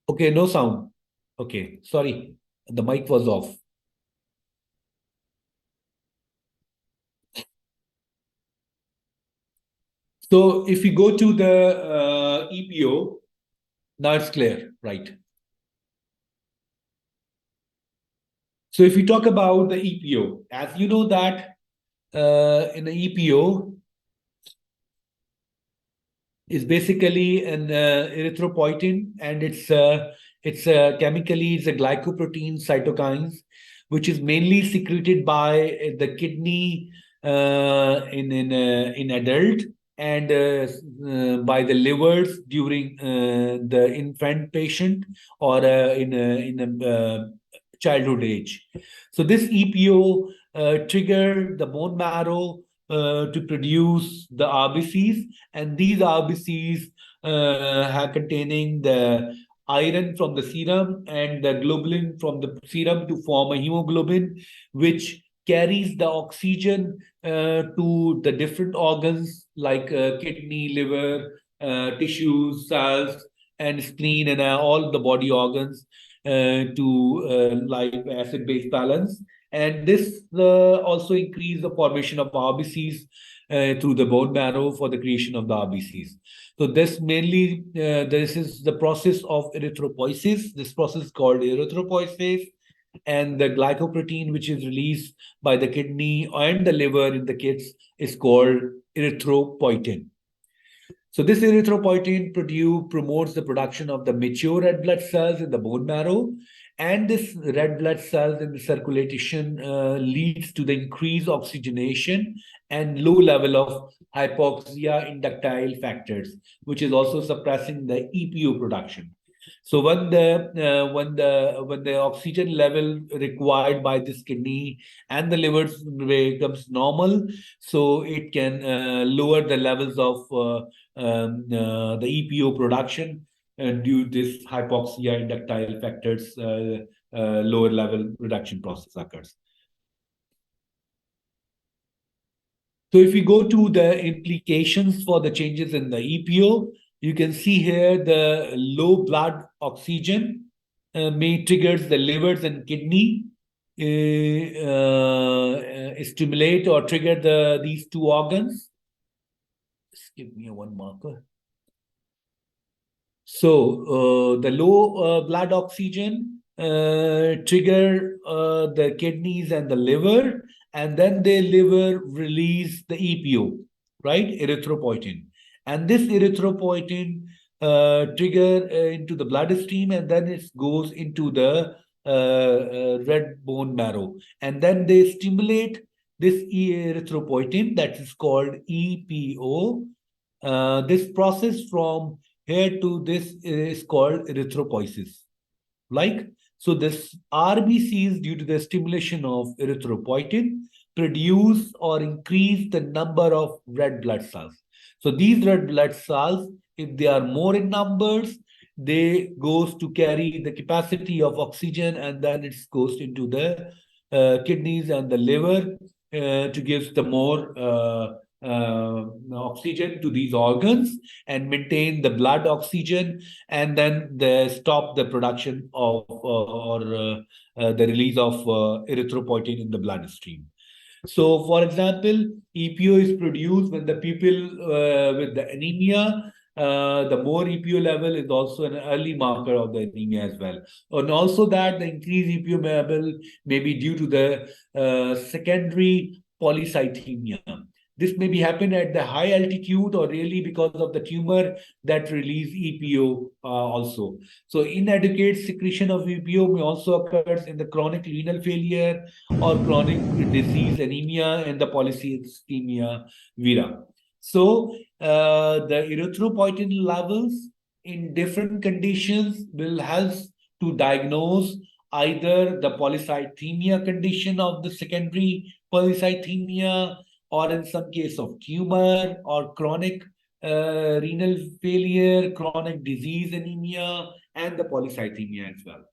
Okay, no sound. Okay, sorry. The mic was off. So if we go to the EPO, now it's clear, right? So if we talk about the EPO, as you know that in the EPO is basically an erythropoietin, and it's chemically it's a glycoprotein cytokines, which is mainly secreted by the kidney in adult, and by the livers during the infant patient, or in a childhood age. So this EPO trigger the bone marrow to produce the RBCs, and these RBCs have containing the iron from the serum and the globulin from the serum to form a hemoglobin, which carries the oxygen to the different organs like kidney, liver, tissues, cells, and spleen, and all the body organs to like acid-base balance. And this also increase the formation of RBCs through the bone marrow for the creation of the RBCs. So this is the process of erythropoiesis. This process is called erythropoiesis, and the glycoprotein which is released by the kidney and the liver in the kids is called erythropoietin. So this erythropoietin promotes the production of the mature red blood cells in the bone marrow, and this red blood cells in the circulation leads to the increased oxygenation and low level of hypoxia in ductile factors, which is also suppressing the EPO production. So when the oxygen level required by this kidney and the liver becomes normal, so it can lower the levels of the EPO production, due to this hypoxia in ductile factors, lower level reduction process occurs. So if we go to the implications for the changes in the EPO, you can see here the low blood oxygen may triggers the livers and kidney, stimulate or trigger these two organs. Just give me one marker. So the low blood oxygen trigger the kidneys and the liver, and then the liver release the EPO, right? Erythropoietin. And this erythropoietin trigger into the bloodstream, and then it goes into the red bone marrow. And then they stimulate this erythropoietin, that is called EPO. This process from here to this is called erythropoiesis. Like, so this RBCs, due to the stimulation of erythropoietin, produce or increase the number of red blood cells. So these red blood cells, if they are more in numbers, they goes to carry the capacity of oxygen, and then it goes into the kidneys and the liver to give the more oxygen to these organs and maintain the blood oxygen, and then they stop the production of or the release of erythropoietin in the bloodstream. So, for example, EPO is produced when the people with the anemia, the more EPO level is also an early marker of the anemia as well. And also that the increased EPO level may be due to the secondary polycythemia. This may be happen at the high altitude or really because of the tumor that release EPO also. So inadequate secretion of EPO may also occurs in the chronic renal failure or chronic disease anemia and the polycythemia vera. So the erythropoietin levels in different conditions will help to diagnose either the polycythemia condition of the secondary polycythemia, or in some case of tumor or chronic renal failure, chronic disease anemia, and the polycythemia as well.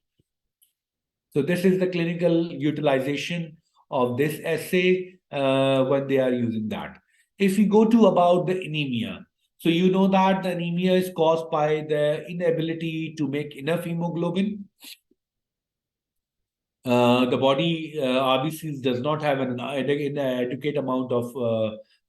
So this is the clinical utilization of this assay when they are using that. If we go to about the anemia, so you know that the anemia is caused by the inability to make enough hemoglobin. The body RBCs does not have an adequate amount of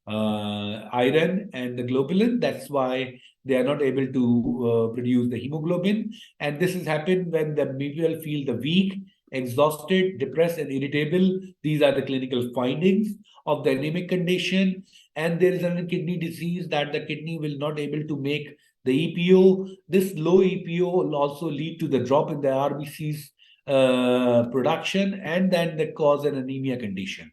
iron and the globulin. That's why they are not able to produce the hemoglobin. And this has happened when the people feel the weak, exhausted, depressed, and irritable. These are the clinical findings of the anemic condition. And there is a kidney disease that the kidney will not able to make the EPO. This low EPO will also lead to the drop in the RBCs production, and then that cause an anemia condition.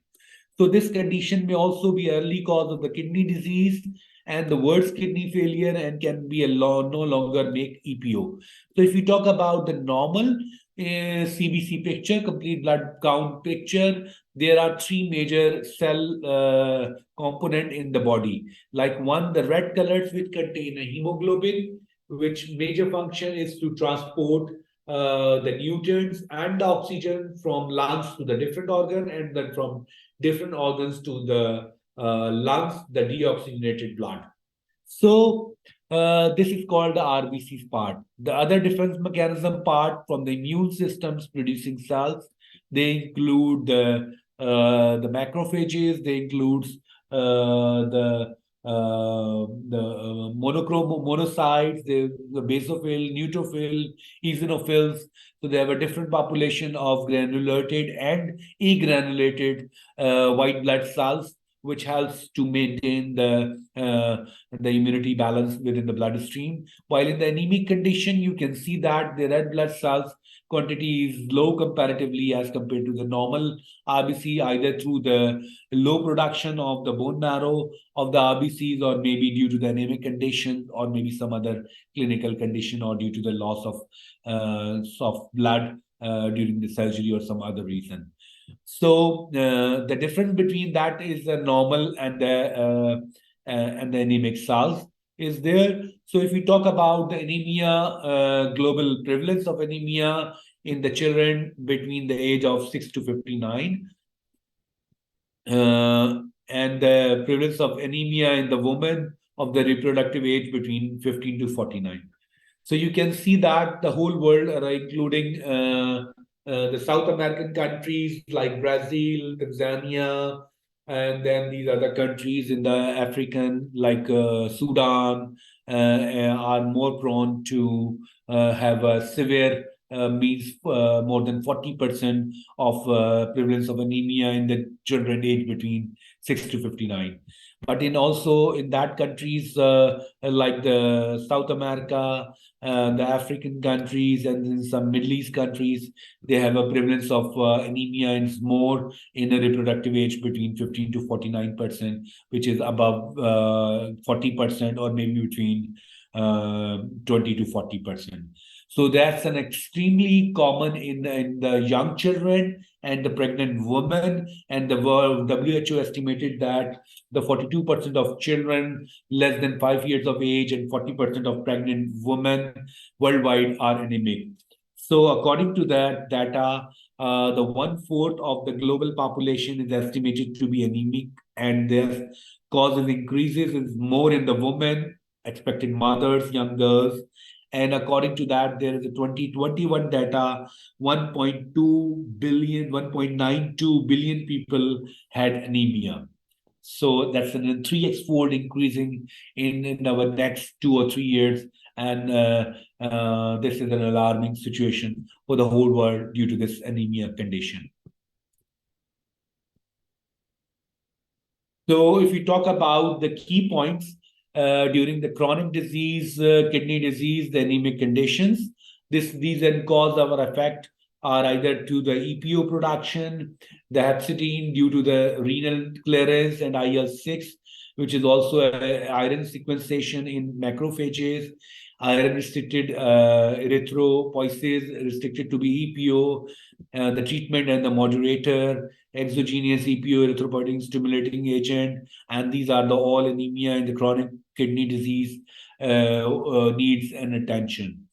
So this condition may also be early cause of the kidney disease and the worst kidney failure, and can be no longer make EPO. So if we talk about the normal CBC picture, complete blood count picture, there are three major cell component in the body. Like one, the red colors which contain a hemoglobin, which major function is to transport the nutrients and the oxygen from lungs to the different organ, and then from different organs to the lungs, the deoxygenated blood. So this is called the RBCs part. The other defense mechanism part from the immune systems producing cells, they include the macrophages, they include the monochrome monocytes, the basophil, neutrophil, eosinophils. So they have a different population of granulated and agranulated white blood cells, which helps to maintain the immunity balance within the bloodstream. While in the anemic condition, you can see that the red blood cells quantity is low comparatively as compared to the normal RBC, either through the low production of the bone marrow of the RBCs, or maybe due to the anemic condition, or maybe some other clinical condition, or due to the loss of blood during the surgery or some other reason. So the difference between that is the normal and the anemic cells is there. So if we talk about the anemia, global prevalence of anemia in the children between the age of 6 to 59, and the prevalence of anemia in the woman of the reproductive age between 15 to 49. So you can see that the whole world, including the South American countries like Brazil, Tanzania, and then these other countries in the African, like Sudan, are more prone to have a severe, means more than 40% of prevalence of anemia in the children aged between 6 to 59. But in also in that countries like the South America, the African countries, and in some Middle East countries, they have a prevalence of anemia and more in a reproductive age between 15 to 49%, which is above 40%, or maybe between 20 to 40%. So that's an extremely common in the young children and the pregnant women. And the WHO estimated that the 42% of children less than 5 years of age and 40% of pregnant women worldwide are anemic. So, according to that data, the 1/4 of the global population is estimated to be anemic, and their causes increases is more in the women, expecting mothers, young girls. And according to that, there is a 2021 data, 1.2 billion, 1.92 billion people had anemia. So that's a 3x fold increasing in our next 2 or 3 years. And this is an alarming situation for the whole world due to this anemia condition. So if we talk about the key points during the chronic disease, kidney disease, the anemic conditions, these then cause or affect are either to the EPO production, the hepcidin due to the renal clearance, and IL-6, which is also iron sequestration in macrophages, iron restricted erythropoiesis restricted to be EPO, the treatment and the moderator, exogenous EPO erythropoietin stimulating agent, and these are the all anemia and the chronic kidney disease needs and attention.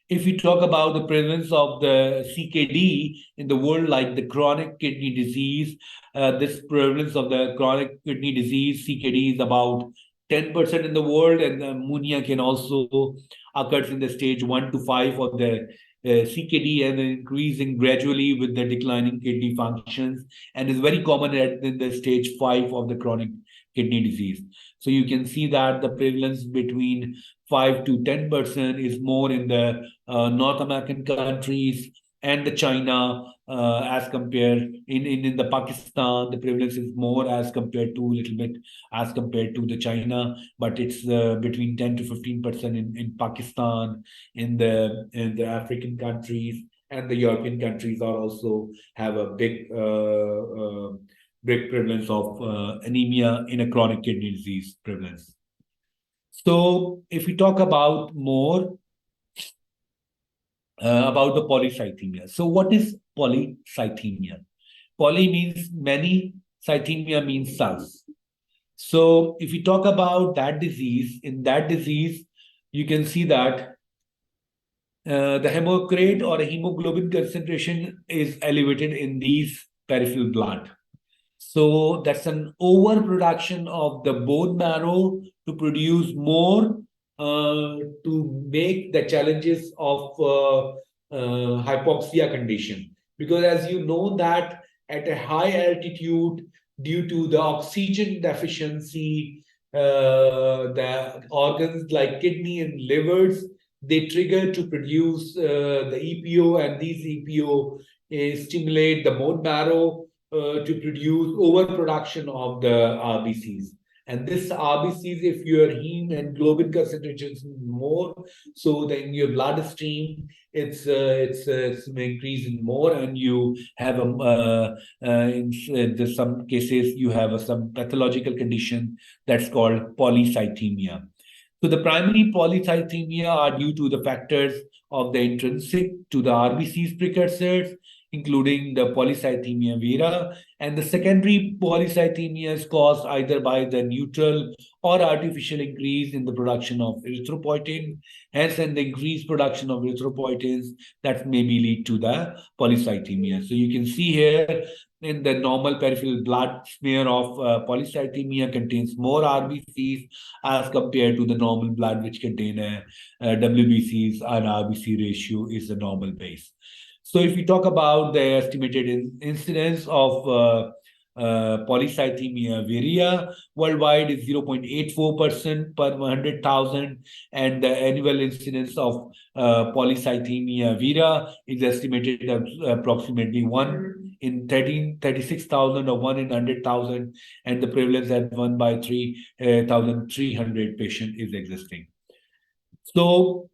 If we talk about the prevalence of the CKD in the world, like the chronic kidney disease, this prevalence of the chronic kidney disease, CKD, is about 10% in the world, and ammonia can also occur in the stage 1 to 5 of the CKD, and increasing gradually with the declining kidney functions, and is very common in the stage 5 of the chronic kidney disease. So you can see that the prevalence between 5 to 10% is more in the North American countries and the China, as compared in the Pakistan, the prevalence is more as compared to little bit as compared to the China, but it's between 10 to 15% in Pakistan, in the African countries, and the European countries are also have a big prevalence of anemia in a chronic kidney disease prevalence. So if we talk about more about the polycythemia. So what is polycythemia? Poly means many, cythemia means cells. So if we talk about that disease, in that disease, you can see that the hematocrit or hemoglobin concentration is elevated in these peripheral blood. So that's an overproduction of the bone marrow to produce more, to make the challenges of hypoxia condition. Because as you know that at a high altitude, due to the oxygen deficiency, the organs like kidney and livers, they trigger to produce the EPO, and these EPO stimulate the bone marrow to produce overproduction of the RBCs. And this RBCs, if your heme and globin concentrations more, so then your bloodstream, it's increasing more, and you have in some cases you have some pathological condition that's called polycythemia. So the primary polycythemia are due to the factors of the intrinsic to the RBCs precursors, including the polycythemia vera. And the secondary polycythemia is caused either by the neutral or artificial increase in the production of erythropoietin. Hence, in the increased production of erythropoietins, that maybe lead to the polycythemia. So you can see here in the normal peripheral blood smear of polycythemia contains more RBCs as compared to the normal blood, which contain WBCs, and RBC ratio is the normal base. So if we talk about the estimated incidence of polycythemia vera worldwide is 0.84% per 100,000, and the annual incidence of polycythemia vera is estimated at approximately 1 in 36,000 or 1 in 100,000, and the prevalence at 1 by 3,300 patient is existing. So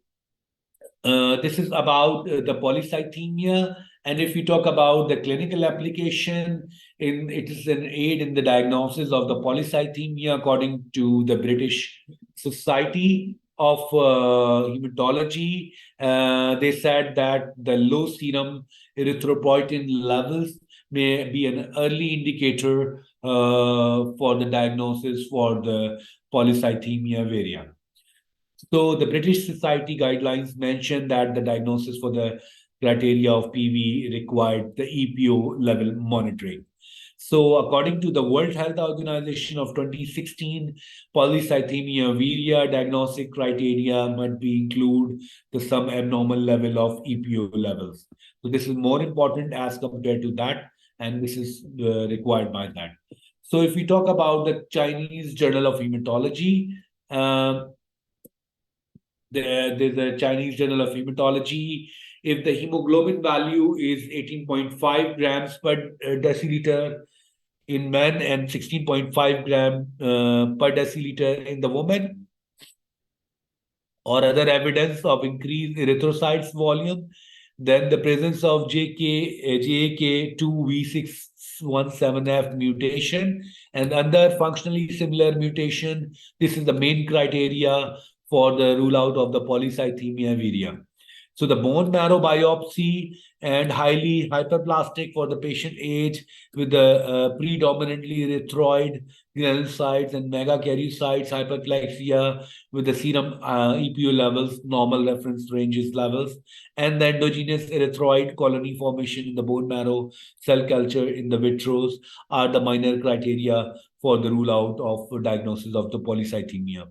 this is about the polycythemia. And if we talk about the clinical application, it is an aid in the diagnosis of the polycythemia according to the British Society of Hematology. They said that the low serum erythropoietin levels may be an early indicator for the diagnosis for the polycythemia vera. So the British Society guidelines mention that the diagnosis for the criteria of PV required the EPO level monitoring. So according to the World Health Organization of 2016, polycythemia vera diagnostic criteria might be include the some abnormal level of EPO levels. So this is more important as compared to that, and this is required by that. So if we talk about the Chinese Journal of Hematology, there's a Chinese Journal of Hematology. If the hemoglobin value is 18.5 grams per deciliter in men and 16.5 gram per deciliter in the woman, or other evidence of increased erythrocytes volume, then the presence of JAK2V617F mutation and other functionally similar mutation, this is the main criteria for the rule out of the polycythemia vera. So the bone marrow biopsy and highly hyperplastic for the patient age with the predominantly erythroid granulocytes and megakaryocytes hyperplasia with the serum EPO levels, normal reference ranges levels, and the endogenous erythroid colony formation in the bone marrow cell culture in the vitros are the minor criteria for the rule out of diagnosis of the polycythemia.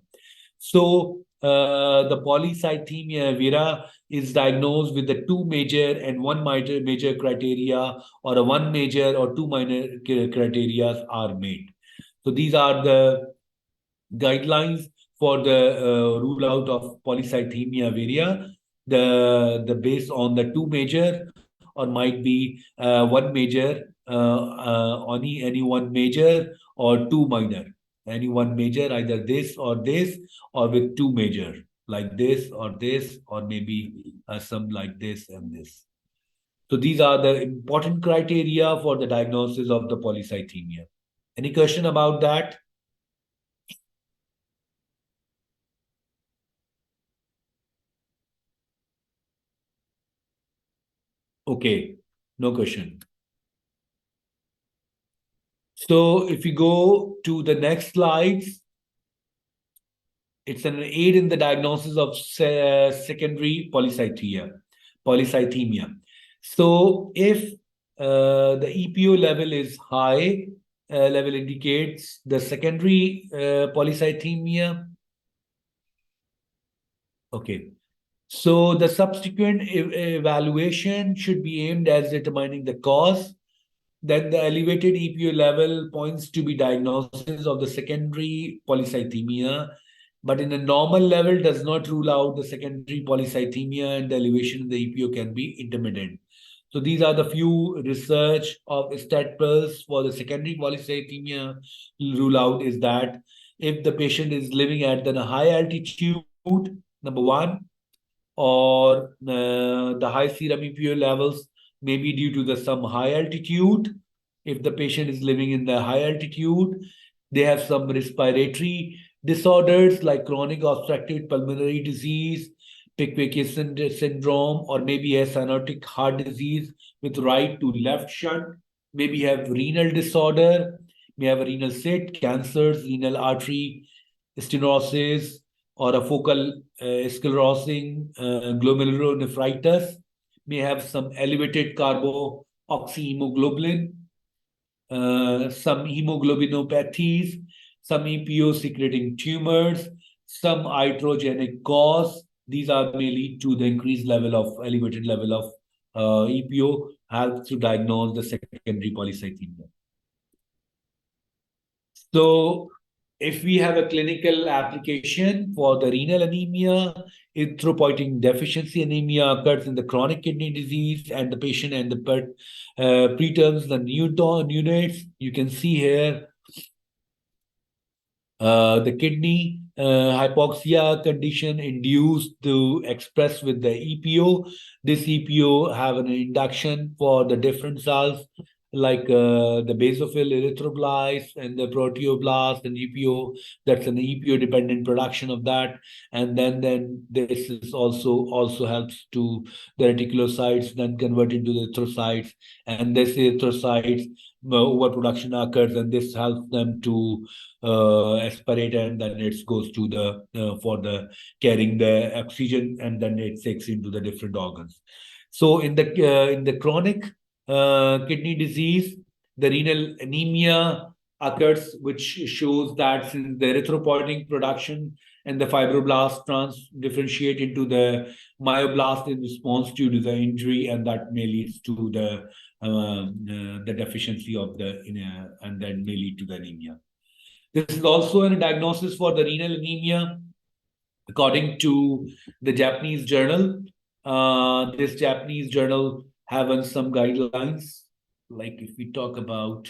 So the polycythemia vera is diagnosed with the two major and one major criteria, or a one major or two minor criteria are made. So these are the guidelines for the rule out of polycythemia vera. The based on the two major or might be one major, any one major or two minor. Any one major, either this, or with two major, like this, or maybe some like this and this. So these are the important criteria for the diagnosis of the polycythemia. Any question about that? Okay, no question. So if we go to the next slides, it's an aid in the diagnosis of secondary polycythemia. So if the EPO level is high, level indicates the secondary polycythemia. Okay. So the subsequent evaluation should be aimed at determining the cause. Then the elevated EPO level points to be diagnosis of the secondary polycythemia, but in a normal level does not rule out the secondary polycythemia, and the elevation in the EPO can be intermittent. So these are the few research of STAT+ for the secondary polycythemia rule out is that if the patient is living at a high altitude, number one, or the high serum EPO levels may be due to some high altitude. If the patient is living in the high altitude, they have some respiratory disorders like chronic obstructive pulmonary disease, Pickwick syndrome, or maybe a cyanotic heart disease, with right to left shunt, maybe have renal disorder, may have a renal cyst, cancers, renal artery stenosis, or a focal sclerosing glomerulonephritis, may have some elevated carboxyhemoglobin, some hemoglobinopathies, some EPO secreting tumors, some iatrogenic cause. These are may lead to the increased level of elevated level of EPO, helps to diagnose the secondary polycythemia. So, if we have a clinical application for the renal anemia, erythropoietin deficiency anemia occurs in the chronic kidney disease, and the patient and the preterms, the neonates. You can see here the kidney hypoxia condition induced to express with the EPO. This EPO have an induction for the different cells like the basophil erythroblasts and the proteoblasts and EPO. That's an EPO dependent production of that, and then this is also helps to the reticulocytes then convert into the erythrocytes, and this erythrocytes overproduction occurs, and this helps them to aspirate, and then it goes to the for the carrying the oxygen, and then it takes into the different organs. So in the chronic kidney disease, the renal anemia occurs, which shows that since the erythropoietin production and the fibroblast differentiate into the myoblast in response to the injury, and that may lead to the deficiency of the and then may lead to the anemia. This is also a diagnosis for the renal anemia, according to the Japanese journal. This Japanese journal have some guidelines. Like if we talk about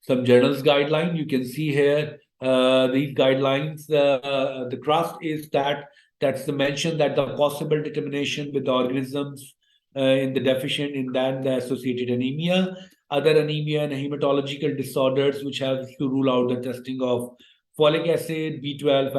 some journals guideline, you can see here these guidelines. The crust is that's the mention that the possible determination with the organisms in the deficient in then the associated anemia, other anemia and hematological disorders, which have to rule out the testing of folic acid, B12,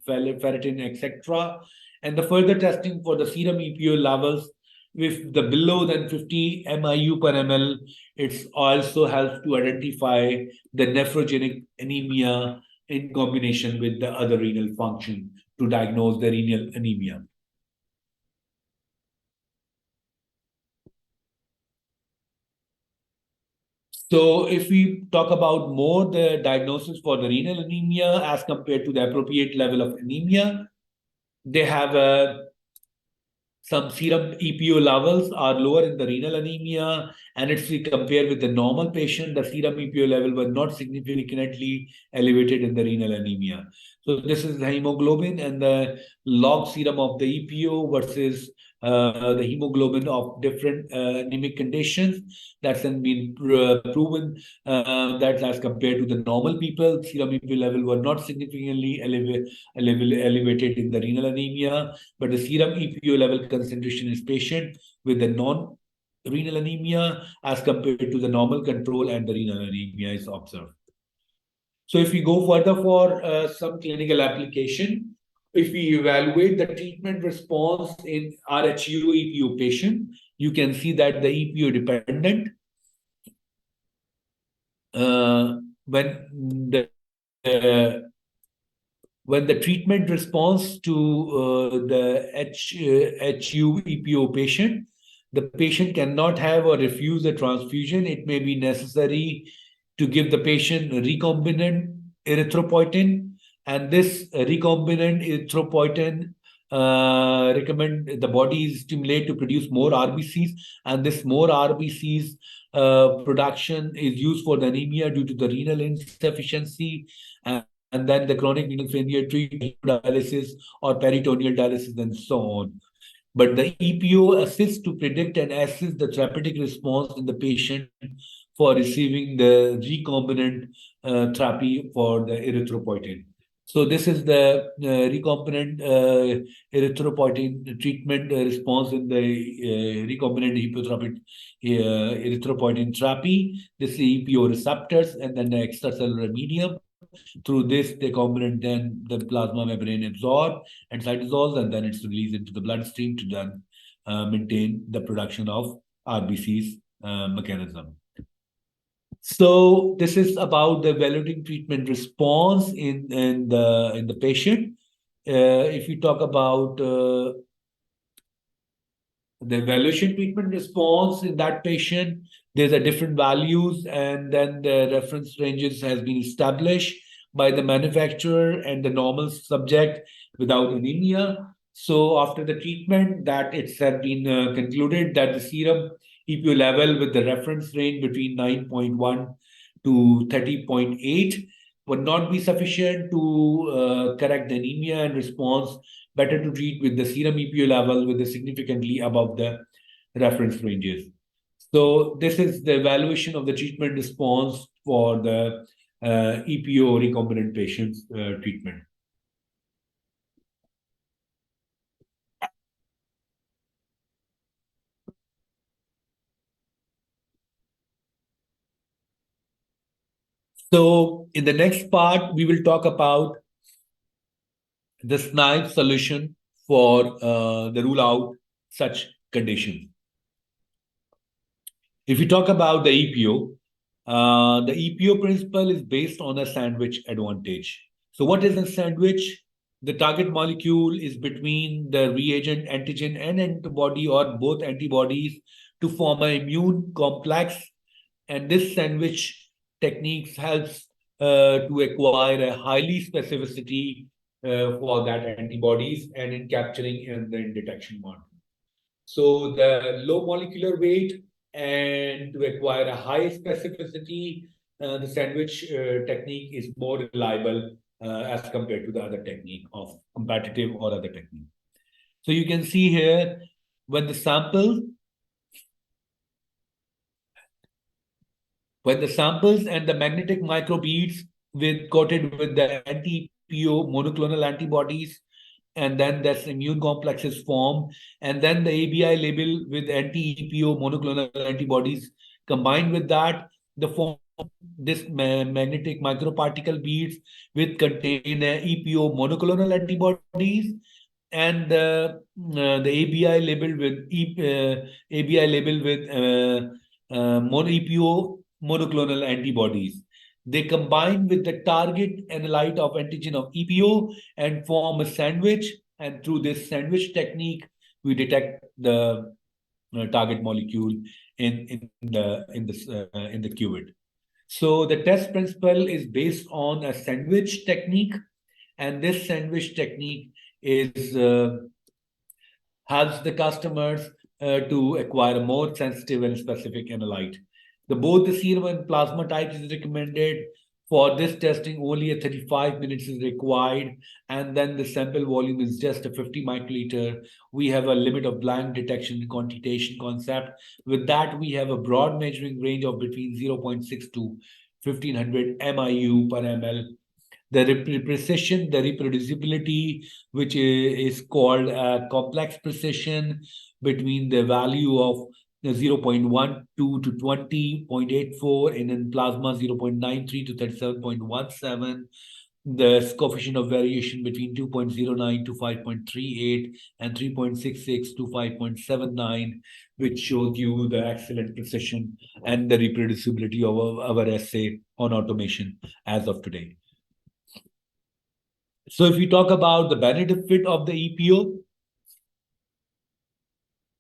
ferritin, etc. And the further testing for the serum EPO levels with the below than 50 MIU per ml, it also helps to identify the nephrogenic anemia in combination with the other renal function to diagnose the renal anemia. So if we talk about more the diagnosis for the renal anemia as compared to the appropriate level of anemia, they have some serum EPO levels are lower in the renal anemia, and if we compare with the normal patient, the serum EPO level was not significantly elevated in the renal anemia. So this is the hemoglobin and the log serum of the EPO versus the hemoglobin of different anemic conditions. That's been proven that as compared to the normal people, serum EPO level were not significantly elevated in the renal anemia, but the serum EPO level concentration is patient with the non-renal anemia as compared to the normal control, and the renal anemia is observed. So if we go further for some clinical application, if we evaluate the treatment response in RHU EPO patient, you can see that the EPO dependent when the treatment response to the HU EPO patient, the patient cannot have or refuse a transfusion. It may be necessary to give the patient recombinant erythropoietin, and this recombinant erythropoietin recommend the body is stimulated to produce more RBCs, and this more RBCs production is used for the anemia due to the renal insufficiency, and then the chronic renal failure, dialysis or peritoneal dialysis, and so on. But the EPO assists to predict and assess the therapeutic response in the patient for receiving the recombinant therapy for the erythropoietin. So this is the recombinant erythropoietin treatment response in the recombinant erythropoietin therapy. This is EPO receptors and then the extracellular medium. Through this, the recombinant then the plasma membrane absorb and cytosols, and then it's released into the bloodstream to then maintain the production of RBCs mechanism. So this is about the evaluating treatment response in the patient. If you talk about the evaluation treatment response in that patient, there's a different values, and then the reference ranges has been established by the manufacturer and the normal subject without anemia. So after the treatment, that it's have been concluded that the serum EPO level with the reference range between 9.1 to 30.8 would not be sufficient to correct the anemia and response. Better to treat with the serum EPO level with the significantly above the reference ranges. So this is the evaluation of the treatment response for the EPO recombinant patients treatment. So in the next part, we will talk about the SNIPE solution for the rule out such conditions. If you talk about the EPO, the EPO principle is based on a sandwich advantage. So what is a sandwich? The target molecule is between the reagent, antigen, and antibody, or both antibodies, to form an immune complex. And this sandwich techniques helps to acquire a highly specificity for that antibodies and in capturing and the detection mode. So the low molecular weight and to acquire a high specificity, the sandwich technique is more reliable as compared to the other technique of competitive or other technique. So you can see here when the samples and the magnetic microbeads coated with the anti-EPO monoclonal antibodies, and then this immune complex is formed, and then the ABI label with anti-EPO monoclonal antibodies combined with that, the form this magnetic microparticle beads which contain EPO monoclonal antibodies, and the ABI labeled with ABI labeled with EPO monoclonal antibodies. They combine with the target analyte of antigen of EPO and form a sandwich. And through this sandwich technique, we detect the target molecule in the qubit. So the test principle is based on a sandwich technique, and this sandwich technique is helps the customers to acquire a more sensitive and specific analyte. Both the serum and plasma types is recommended. For this testing, only a 35 minutes is required, and then the sample volume is just a 50 microliter. We have a limit of blank detection and quantitation concept. With that, we have a broad measuring range of between 0.6 to 1500 MIU per ml. The precision, the reproducibility, which is called complex precision between the value of 0.12 to 20.84, and in plasma 0.93 to 37.17. The coefficient of variation between 2.09 to 5.38 and 3.66 to 5.79, which shows you the excellent precision and the reproducibility of our assay on automation as of today. So if we talk about the benefit of the EPO,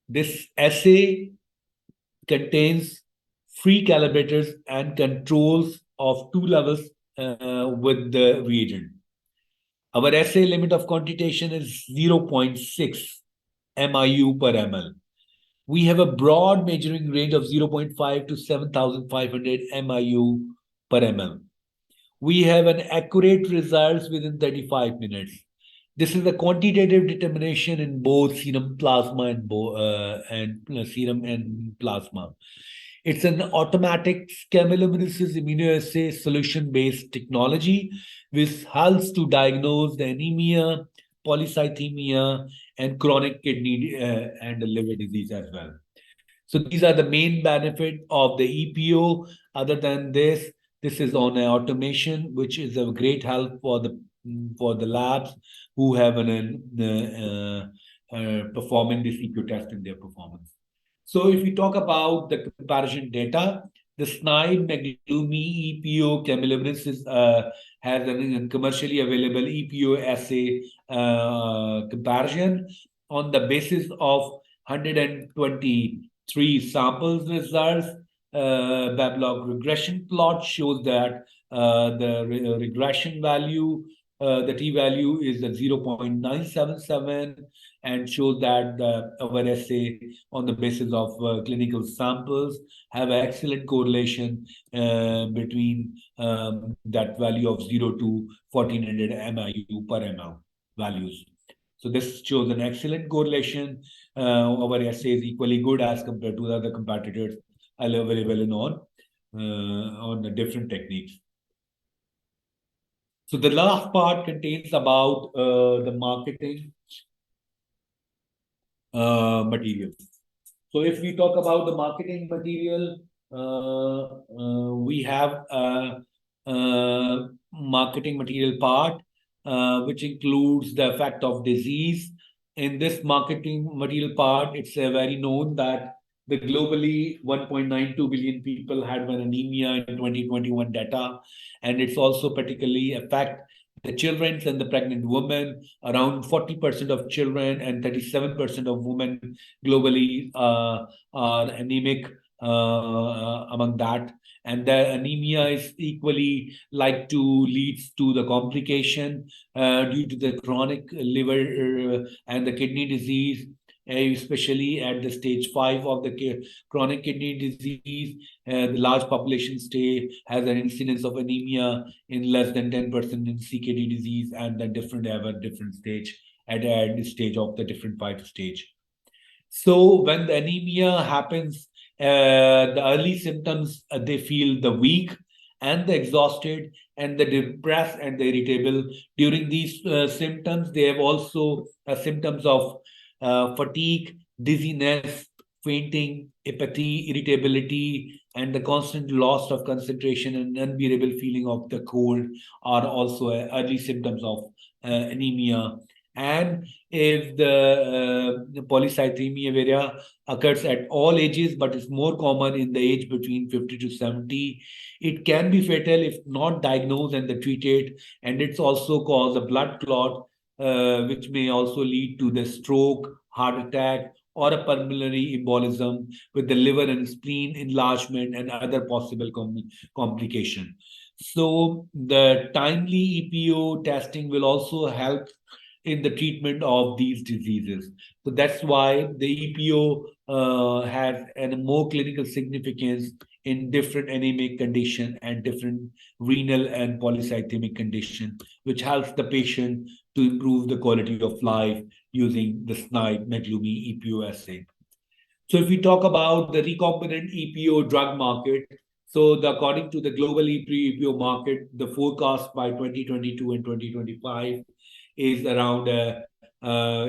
this assay contains free calibrators and controls of two levels with the reagent. Our assay limit of quantitation is 0.6 MIU per ml. We have a broad measuring range of 0.5 to 7,500 MIU per ml. We have an accurate results within 35 minutes. This is a quantitative determination in both serum plasma and serum and plasma. It's an automatic chemiluminescence immunoassay solution-based technology which helps to diagnose the anemia, polycythemia, and chronic kidney and liver disease as well. So these are the main benefit of the EPO. Other than this is on automation, which is a great help for the labs who have performing this EPO test in their performance. So if we talk about the comparison data, the SNIDE Meglumi EPO Camillibris has a commercially available EPO assay comparison on the basis of 123 samples results. Bablock regression plot shows that the regression value, the t-value is at 0.977, and shows that our assay on the basis of clinical samples have excellent correlation between that value of 0 to 1400 MIU per ml values. So this shows an excellent correlation. Our assay is equally good as compared to the other competitors available in on the different techniques. So the last part contains about the marketing material. So if we talk about the marketing material, we have a marketing material part, which includes the effect of disease. In this marketing material part, it's very known that the globally 1.92 billion people had one anemia in 2021 data, and it's also particularly affect the children and the pregnant women. Around 40% of children and 37% of women globally are anemic among that. And the anemia is equally like to leads to the complication due to the chronic liver and the kidney disease, especially at the stage 5 of the chronic kidney disease. The large population has an incidence of anemia in less than 10% in CKD disease, and the different stage at the stage of the different 5 stage. So when the anemia happens, the early symptoms, they feel the weak and the exhausted and the depressed and the irritable. During these symptoms, they have also symptoms of fatigue, dizziness, fainting, apathy, irritability, and the constant loss of concentration and unbearable feeling of the cold are also early symptoms of anemia. And if the polycythemia vera occurs at all ages, but is more common in the age between 50 to 70, it can be fatal if not diagnosed and treated, and it's also cause a blood clot, which may also lead to the stroke, heart attack, or a pulmonary embolism with the liver and spleen enlargement and other possible complication. So the timely EPO testing will also help in the treatment of these diseases. So that's why the EPO has a more clinical significance in different anemic condition and different renal and polycythemic condition, which helps the patient to improve the quality of life using the SNIDE Meglumi EPO assay. So if we talk about the recombinant EPO drug market, so according to the global EPO market, the forecast by 2022 and 2025 is around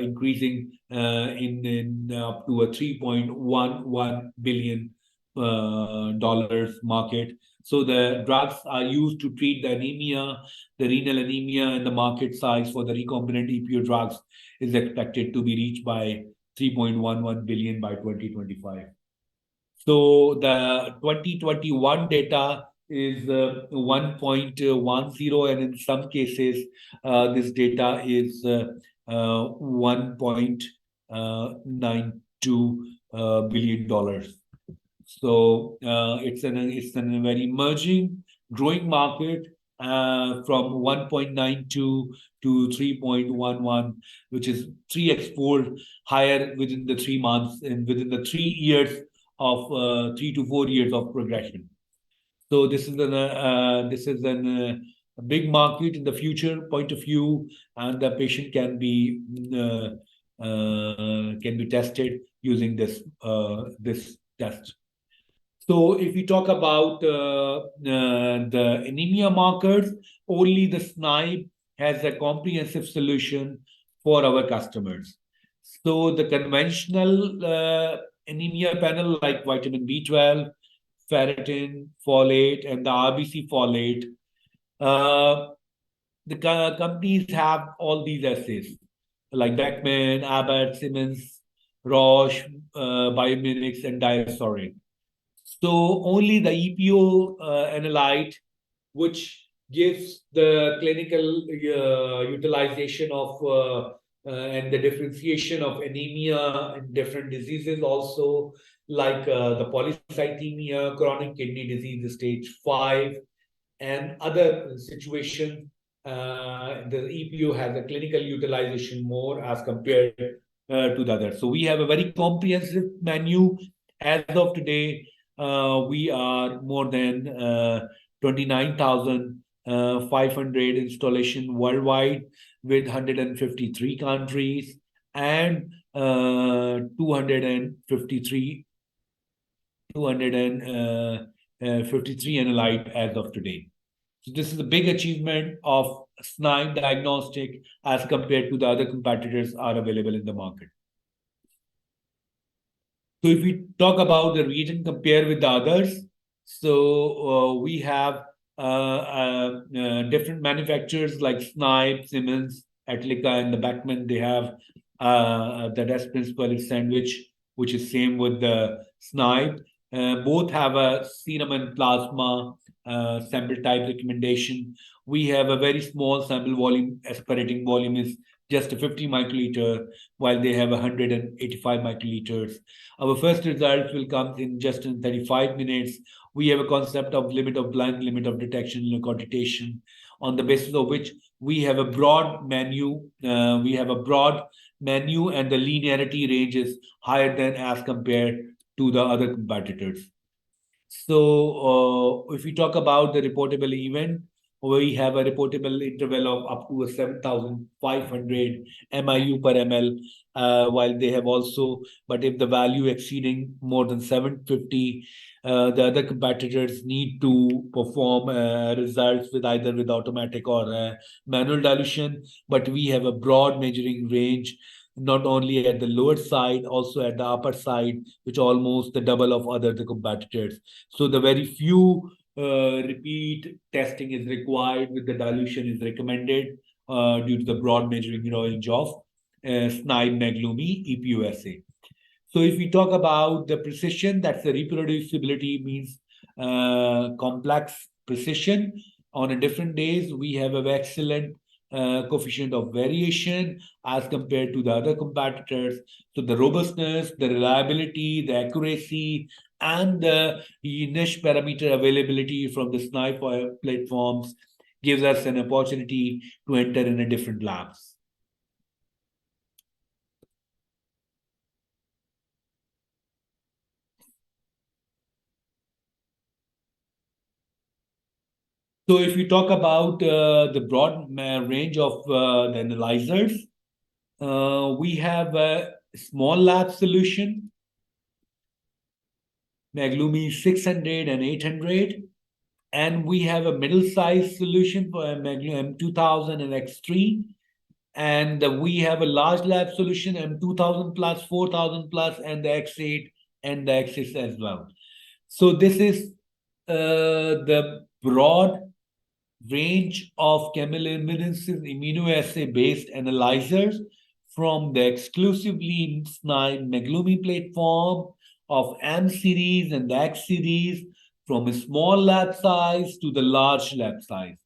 increasing in up to a $3.11 billion dollars market. So the drugs are used to treat the anemia, the renal anemia, and the market size for the recombinant EPO drugs is expected to be reached by 3.11 billion by 2025. So the 2021 data is 1.10, and in some cases, this data is 1.92 billion dollars. So it's an very emerging, growing market from 1.92 to 3.11, which is 3x fold higher within the 3 months and within the 3 years of 3 to 4 years of progression. So this is a big market in the future point of view, and the patient can be tested using this test. So if we talk about the anemia markers, only the SNIDE has a comprehensive solution for our customers. So the conventional anemia panel like vitamin B12, ferritin, folate, and the RBC folate, the companies have all these assays like Beckman, Abbott, Siemens, Roche, Biomedics, and Diasorin. So only the EPO analyte, which gives the clinical utilization of and the differentiation of anemia in different diseases, also like the polycythemia, chronic kidney disease stage 5, and other situations. The EPO has a clinical utilization more as compared to the others. So we have a very comprehensive menu. As of today, we are more than 29,500 installation worldwide with 153 countries and 253 analyte as of today. So this is a big achievement of SNIPE diagnostic as compared to the other competitors are available in the market. So if we talk about the reagent compare with the others, so we have different manufacturers like Snipe, Siemens, Atlica, and the Beckman. They have the test principle is sandwich, which is same with the Snipe. Both have a serum and plasma sample type recommendation. We have a very small sample volume. Aspirating volume is just a 50 microliter, while they have 185 microliters. Our first results will come in just in 35 minutes. We have a concept of limit of blind, limit of detection, and quantitation, on the basis of which we have a broad menu. And the linearity range is higher than as compared to the other competitors. So if we talk about the reportable event, we have a reportable interval of up to 7,500 MIU per ml, while they have also, but if the value exceeding more than 750, the other competitors need to perform results with either with automatic or manual dilution. But we have a broad measuring range, not only at the lower side, also at the upper side, which almost the double of other the competitors. So the very few repeat testing is required with the dilution is recommended due to the broad measuring range of SNIPE Meglumi EPUSA. So if we talk about the precision, that's the reproducibility means complex precision. On a different days, we have an excellent coefficient of variation as compared to the other competitors. So the robustness, the reliability, the accuracy, and the niche parameter availability from the SNIPE platforms gives us an opportunity to enter in a different labs. So if you talk about the broad range of the analyzers, we have a small lab solution, Meglumi 600 and 800, and we have a middle-sized solution for Meglumi M2000 and X3, and we have a large lab solution M2000 plus, 4000 plus, and the X8 and the X6 as well. So this is the broad range of chemiluminescence immunoassay-based analyzers from the exclusively Meglumi platform of M series and the X series, from a small lab size to the large lab size.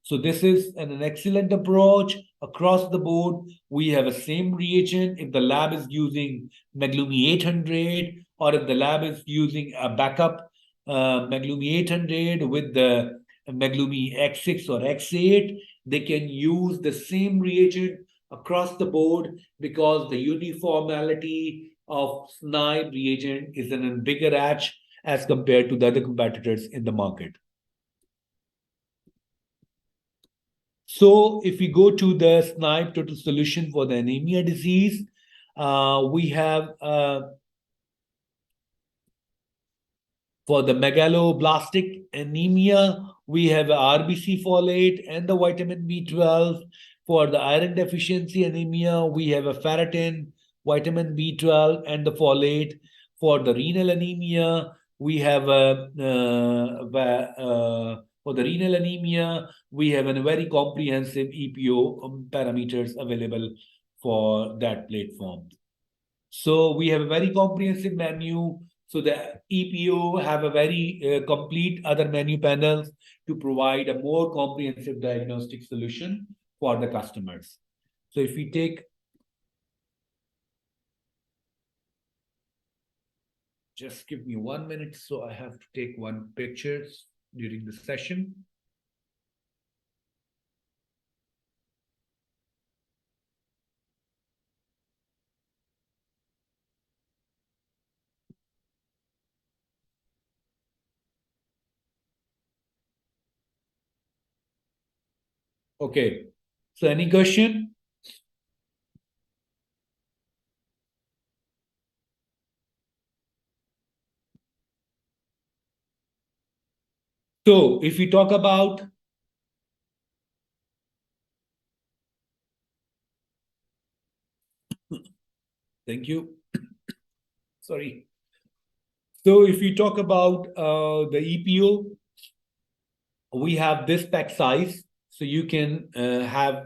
So this is an excellent approach across the board. We have a same reagent if the lab is using Meglumi 800, or if the lab is using a backup Meglumi 800 with the Meglumi X6 or X8, they can use the same reagent across the board because the uniformity of SNIPE reagent is in a bigger edge as compared to the other competitors in the market. So if we go to the SNIPE total solution for the anemia disease, we have for the megaloblastic anemia, we have RBC folate and the vitamin B12. For the iron deficiency anemia, we have a ferritin, vitamin B12, and the folate. For the renal anemia, we have for the renal anemia, we have a very comprehensive EPO parameters available for that platform. So we have a very comprehensive menu. So the EPO have a very complete other menu panels to provide a more comprehensive diagnostic solution for the customers. So if we take, just give me 1 minute. So I have to take one pictures during the session. Okay. So any question? So if we talk about, thank you. Sorry. So if we talk about the EPO, we have this pack size. So you can have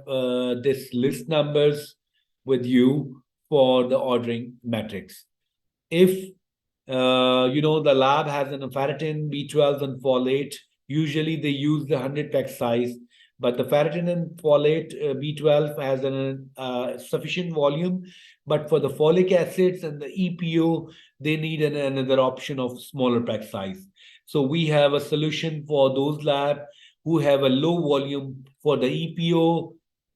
this list numbers with you for the ordering metrics. If the lab has an ferritin, B12, and folate. Usually they use the 100 pack size, but the ferritin and folate B12 has an sufficient volume. But for the folic acids and the EPO, they need another option of smaller pack size. So we have a solution for those lab who have a low volume for the EPO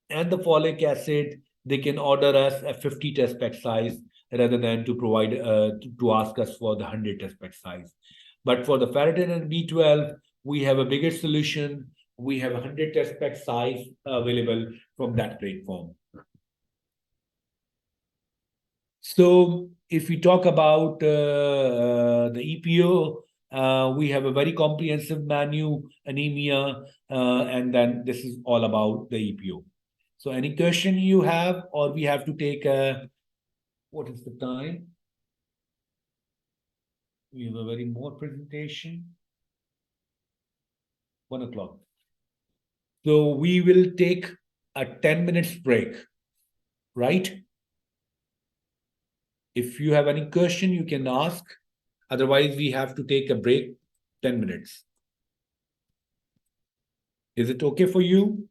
and the folic acid. They can order us a 50 test pack size rather than to provide to ask us for the 100 test pack size. But for the ferritin and B12, we have a bigger solution. We have a 100 test pack size available from that platform. So if we talk about the EPO, we have a very comprehensive menu, anemia, and then this is all about the EPO. So any question you have, or we have to take what is the time? We have a very more presentation. 1 o'clock. So we will take a 10 minutes break, right? If you have any question, you can ask. Otherwise, we have to take a break, 10 minutes. Is it okay for you?